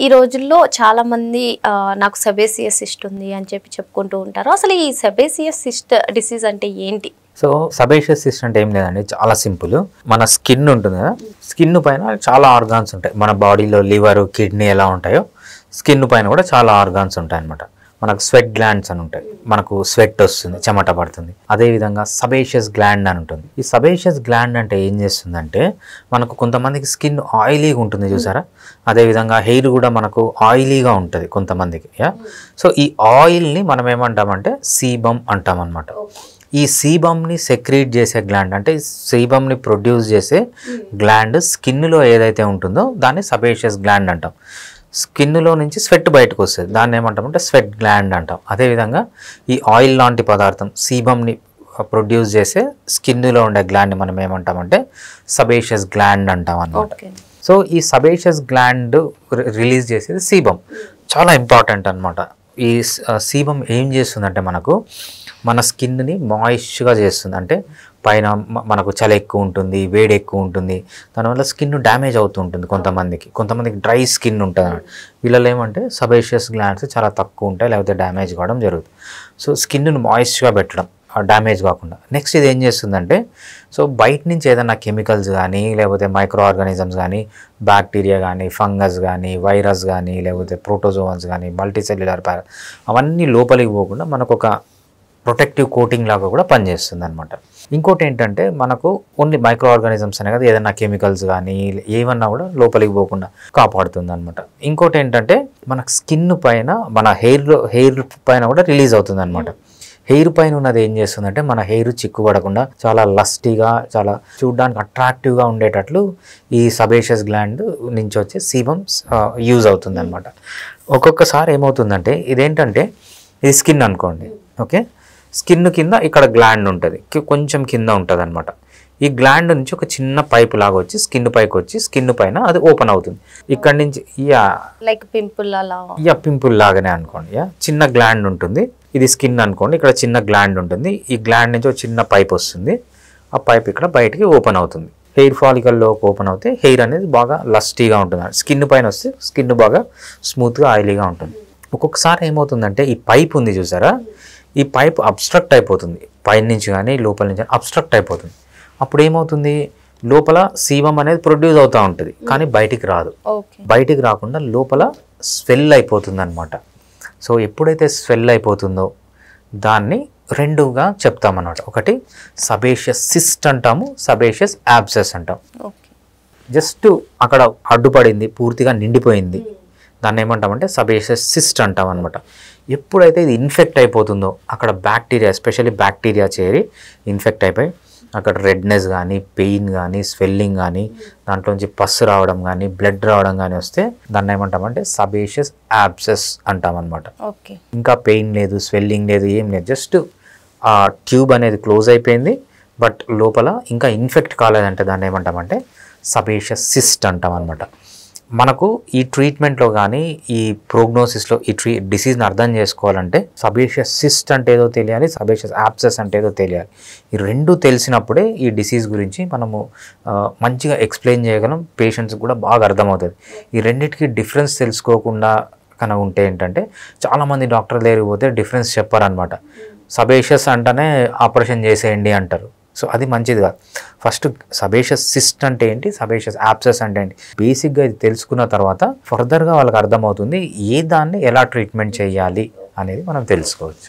ఈ రోజుల్లో చాలామంది నాకు సెబేసియస్ సిస్ట్ ఉంది అని చెప్పుకుంటూ ఉంటారు. అసలు ఈ సెబేసియస్ సిస్ట్ డిసీజ్ అంటే ఏంటి? సో సెబేషియస్ సిస్ట్ అంటే ఏం లేదండి, చాలా సింపుల్. మన స్కిన్ ఉంటుంది కదా, స్కిన్ పైన చాలా ఆర్గాన్స్ ఉంటాయి. మన బాడీలో లివర్, కిడ్నీ ఎలా ఉంటాయో స్కిన్ పైన కూడా చాలా ఆర్గాన్స్ ఉంటాయి అన్నమాట. మనకు స్వెట్ గ్లాండ్స్ అని ఉంటాయి, మనకు స్వెట్ వస్తుంది, చెమట పడుతుంది. అదేవిధంగా సబేషియస్ గ్లాండ్ అని ఉంటుంది. ఈ సబేషియస్ గ్లాండ్ అంటే ఏం చేస్తుందంటే, మనకు కొంతమందికి స్కిన్ ఆయిలీగా ఉంటుంది చూసారా, అదేవిధంగా హెయిర్ కూడా మనకు ఆయిలీగా ఉంటుంది కొంతమందికి. సో ఈ ఆయిల్ని మనం ఏమంటామంటే సీబమ్ అంటాం అనమాట. ఈ సీబమ్ని సెక్రీట్ చేసే గ్లాండ్, అంటే సీబమ్ని ప్రొడ్యూస్ చేసే గ్లాండ్ స్కిన్లో ఏదైతే ఉంటుందో దాన్ని సబేషియస్ గ్లాండ్ అంటాం. స్కిన్లో నుంచి స్వెట్ బయటకు వస్తుంది, దాన్ని ఏమంటామంటే స్వెట్ గ్లాండ్ అంటాం. అదేవిధంగా ఈ ఆయిల్ లాంటి పదార్థం సీబమ్ని ప్రొడ్యూస్ చేసే స్కిన్లో ఉండే గ్లాండ్ మనం ఏమంటామంటే సబేషియస్ గ్లాండ్ అంటాం అన్నమాట. సో ఈ సబేషియస్ గ్లాండ్ రిలీజ్ చేసేది సీబమ్, చాలా ఇంపార్టెంట్ అనమాట. ఈ సీబమ్ ఏం చేస్తుందంటే మన స్కిన్ని మాయిస్ట్గా చేస్తుంది. అంటే పైన మనకు చలి ఎక్కువ ఉంటుంది, వేడి ఎక్కువ ఉంటుంది, దానివల్ల స్కిన్ డ్యామేజ్ అవుతూ ఉంటుంది. కొంతమందికి డ్రై స్కిన్ ఉంటుంది. వీళ్ళలో ఏమంటే సబేషియస్ గ్లాండ్స్ చాలా తక్కువ ఉంటాయి, లేకపోతే డ్యామేజ్ కావడం జరుగుతుంది. సో స్కిన్ను మాయిస్ట్గా పెట్టడం, డ్యామేజ్ కాకుండా. నెక్స్ట్ ఇది ఏం చేస్తుందంటే, సో బయట నుంచి ఏదైనా కెమికల్స్ కానీ, లేకపోతే మైక్రో ఆర్గానిజమ్స్ కానీ, బ్యాక్టీరియా కానీ, ఫంగస్ కానీ, వైరస్ కానీ, లేకపోతే ప్రోటోజోవన్స్ కానీ, మల్టీసెల్యులర్ అవన్నీ లోపలికి పోకుండా మనకు ఒక ప్రొటెక్టివ్ కోటింగ్ లాగా కూడా పనిచేస్తుంది అనమాట. ఇంకోటి ఏంటంటే, మనకు ఓన్లీ మైక్రో ఆర్గానిజమ్స్ అనే కదా, ఏదైనా కెమికల్స్ కానీ ఏమన్నా కూడా లోపలికి పోకుండా కాపాడుతుంది అనమాట. ఇంకోటి ఏంటంటే, మన స్కిన్ పైన, మన హెయిర్ పైన కూడా రిలీజ్ అవుతుంది అనమాట. హెయిర్ పైన ఉన్నది ఏం చేస్తుందంటే, మన హెయిర్ చిక్కుపడకుండా చాలా లస్టీగా, చాలా చూడడానికి అట్రాక్టివ్గా ఉండేటట్లు ఈ సబేషియస్ గ్లాండ్ నుంచి వచ్చే సీబమ్ యూజ్ అవుతుంది అనమాట. ఒక్కొక్కసారి ఏమవుతుందంటే, ఇదేంటంటే ఇది స్కిన్ అనుకోండి, ఓకే, స్కిన్ కింద ఇక్కడ గ్లాండ్ ఉంటుంది, కొంచెం కింద ఉంటుంది అనమాట. ఈ గ్లాండ్ నుంచి ఒక చిన్న పైప్ లాగా వచ్చి స్కిన్ పైకి వచ్చి స్కిన్ పైన అది ఓపెన్ అవుతుంది. ఇక్కడ నుంచి లైక్ పింపుల్ అలా, పింపుల్ లాగానే అనుకోండి. చిన్న గ్లాండ్ ఉంటుంది, ఇది స్కిన్ అనుకోండి, ఇక్కడ చిన్న గ్లాండ్ ఉంటుంది. ఈ గ్లాండ్ నుంచి ఒక చిన్న పైప్ వస్తుంది, ఆ పైప్ ఇక్కడ బయటికి ఓపెన్ అవుతుంది. హెయిర్ ఫాలికల్లోకి ఓపెన్ అవుతే హెయిర్ అనేది బాగా లస్టీగా ఉంటుంది. స్కిన్ పైన వస్తే స్కిన్ బాగా స్మూత్గా ఆయిలీగా ఉంటుంది. ఒక్కొక్కసారి ఏమవుతుందంటే, ఈ పైప్ ఉంది చూసారా, ఈ పైప్ అబ్స్ట్రక్ట్ అయిపోతుంది, పైన నుంచి కానీ లోపల నుంచి కానీ అబ్స్ట్రక్ట్ అయిపోతుంది. అప్పుడు ఏమవుతుంది, లోపల సీబమ్ అనేది ప్రొడ్యూస్ అవుతూ ఉంటుంది, కానీ బయటికి రాదు. బయటికి రాకుండా లోపల స్వెల్ అయిపోతుంది అనమాట. సో ఎప్పుడైతే స్వెల్ అయిపోతుందో దాన్ని రెండుగా చెప్తామన్నమాట. ఒకటి సబేషియస్ సిస్ట్ అంటాము, సబేషియస్ యాబ్సెస్ అంటాం. జస్ట్ అక్కడ అడ్డుపడింది, పూర్తిగా నిండిపోయింది, దాన్ని ఏమంటామంటే సబేషియస్ సిస్ట్ అంటాం అనమాట. ఎప్పుడైతే ఇది ఇన్ఫెక్ట్ అయిపోతుందో అక్కడ బ్యాక్టీరియా, ఎస్పెషల్లీ బ్యాక్టీరియా చేరి ఇన్ఫెక్ట్ అయిపోయి అక్కడ రెడ్నెస్ కానీ, పెయిన్ కానీ, స్వెల్లింగ్ కానీ, దాంట్లోంచి పస్సు రావడం కానీ, బ్లడ్ రావడం కానీ వస్తే దాన్ని ఏమంటామంటే సబేషియస్ యాబ్సెస్ అంటాం అనమాట. ఇంకా పెయిన్ లేదు, స్వెల్లింగ్ లేదు, ఏం లేదు, జస్ట్ ఆ ట్యూబ్ అనేది క్లోజ్ అయిపోయింది, బట్ లోపల ఇంకా ఇన్ఫెక్ట్ కాలేదంటే దాన్ని ఏమంటామంటే సబేషియస్ సిస్ట్ అంటాం అనమాట. మనకు ఈ ట్రీట్మెంట్లో కానీ, ఈ ప్రోగ్నోసిస్లో ఈ డిసీజ్ని అర్థం చేసుకోవాలంటే సబేషియస్ సిస్ట్ అంటే ఏదో తెలియాలి, సబేషియస్ యాబ్సెస్ అంటే ఏదో తెలియాలి. ఈ రెండు తెలిసినప్పుడే ఈ డిసీజ్ గురించి మనము మంచిగా ఎక్స్ప్లెయిన్ చేయగలం, పేషెంట్స్కి కూడా బాగా అర్థమవుతుంది. ఈ రెండింటికి డిఫరెన్స్ తెలుసుకోకుండా కనుక ఉంటే ఏంటంటే, చాలామంది డాక్టర్ దగ్గరికి పోతే డిఫరెన్స్ చెప్పారనమాట. సబేషియస్ అంటేనే ఆపరేషన్ చేసేయండి అంటారు. సో అది మంచిది కాదు. ఫస్ట్ సబేషియస్ సిస్ట్ అంటే ఏంటి, సబేషియస్ యాబ్సెస్ అంటే ఏంటి, బేసిక్గా ఇది తెలుసుకున్న తర్వాత ఫర్దర్గా వాళ్ళకి అర్థమవుతుంది ఏ దాన్ని ఎలా ట్రీట్మెంట్ చేయాలి అనేది మనం తెలుసుకోవచ్చు.